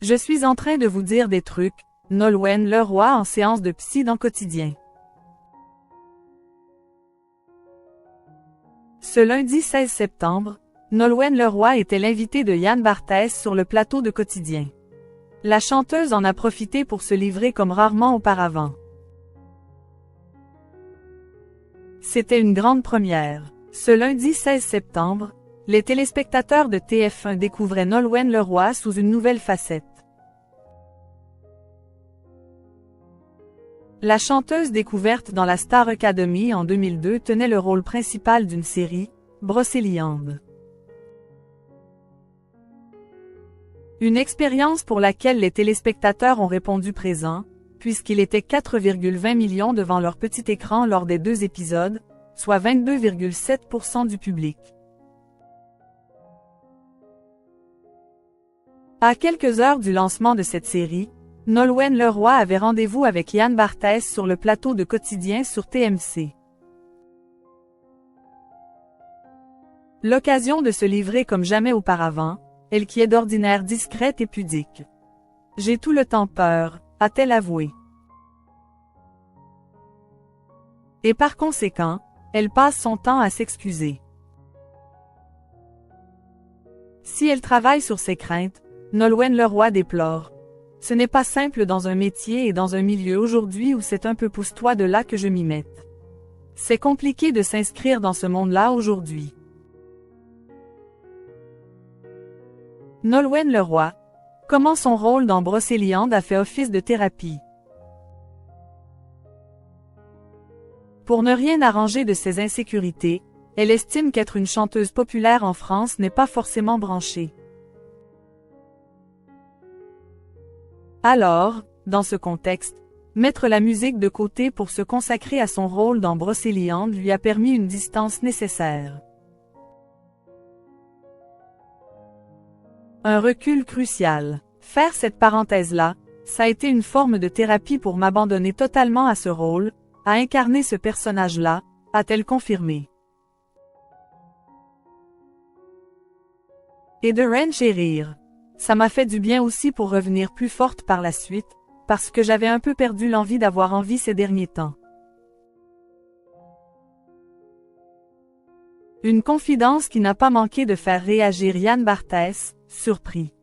Je suis en train de vous dire des trucs, Nolwenn Leroy en séance de psy dans Quotidien. Ce lundi 16 septembre, Nolwenn Leroy était l'invitée de Yann Barthès sur le plateau de Quotidien. La chanteuse en a profité pour se livrer comme rarement auparavant. C'était une grande première. Ce lundi 16 septembre, les téléspectateurs de TF1 découvraient Nolwenn Leroy sous une nouvelle facette. La chanteuse découverte dans la Star Academy en 2002 tenait le rôle principal d'une série, Brocéliande. Une expérience pour laquelle les téléspectateurs ont répondu présent, puisqu'il était 4,20 millions devant leur petit écran lors des 2 épisodes, soit 22,7% du public. À quelques heures du lancement de cette série, Nolwenn Leroy avait rendez-vous avec Yann Barthès sur le plateau de Quotidien sur TMC. L'occasion de se livrer comme jamais auparavant, elle qui est d'ordinaire discrète et pudique. « J'ai tout le temps peur », a-t-elle avoué. Et par conséquent, elle passe son temps à s'excuser. Si elle travaille sur ses craintes, Nolwenn Leroy déplore. Ce n'est pas simple dans un métier et dans un milieu aujourd'hui où c'est un peu pousse-toi de là que je m'y mette. C'est compliqué de s'inscrire dans ce monde-là aujourd'hui. Nolwenn Leroy. Comment son rôle dans Brocéliande a fait office de thérapie. Pour ne rien arranger de ses insécurités, elle estime qu'être une chanteuse populaire en France n'est pas forcément branché. Alors, dans ce contexte, mettre la musique de côté pour se consacrer à son rôle dans Brocéliande lui a permis une distance nécessaire. Un recul crucial. Faire cette parenthèse-là, ça a été une forme de thérapie pour m'abandonner totalement à ce rôle, à incarner ce personnage-là, a-t-elle confirmé. Et de rien chérir. Ça m'a fait du bien aussi pour revenir plus forte par la suite, parce que j'avais un peu perdu l'envie d'avoir envie ces derniers temps. Une confidence qui n'a pas manqué de faire réagir Yann Barthès, surpris.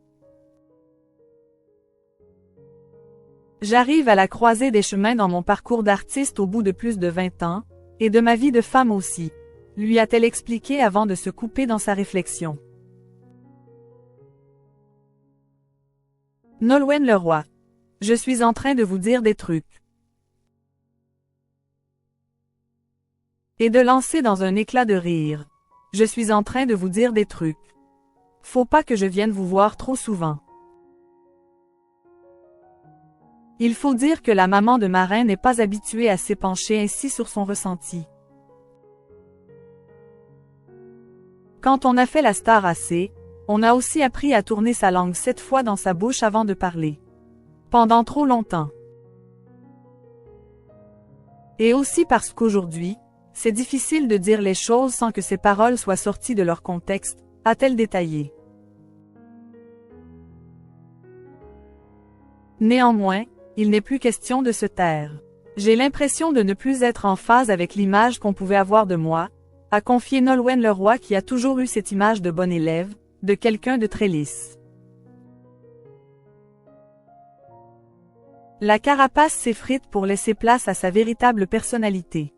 J'arrive à la croisée des chemins dans mon parcours d'artiste au bout de plus de 20 ans, et de ma vie de femme aussi, lui a-t-elle expliqué avant de se couper dans sa réflexion. Nolwenn Leroy. Je suis en train de vous dire des trucs. Et de lancer dans un éclat de rire. Je suis en train de vous dire des trucs. Faut pas que je vienne vous voir trop souvent. Il faut dire que la maman de Marin n'est pas habituée à s'épancher ainsi sur son ressenti. Quand on a fait la Star AC, on a aussi appris à tourner sa langue 7 fois dans sa bouche avant de parler. Pendant trop longtemps. Et aussi parce qu'aujourd'hui, c'est difficile de dire les choses sans que ces paroles soient sorties de leur contexte, a-t-elle détaillé. Néanmoins, il n'est plus question de se taire. J'ai l'impression de ne plus être en phase avec l'image qu'on pouvait avoir de moi, a confié Nolwenn Leroy qui a toujours eu cette image de bonne élève, de quelqu'un de très lisse. La carapace s'effrite pour laisser place à sa véritable personnalité.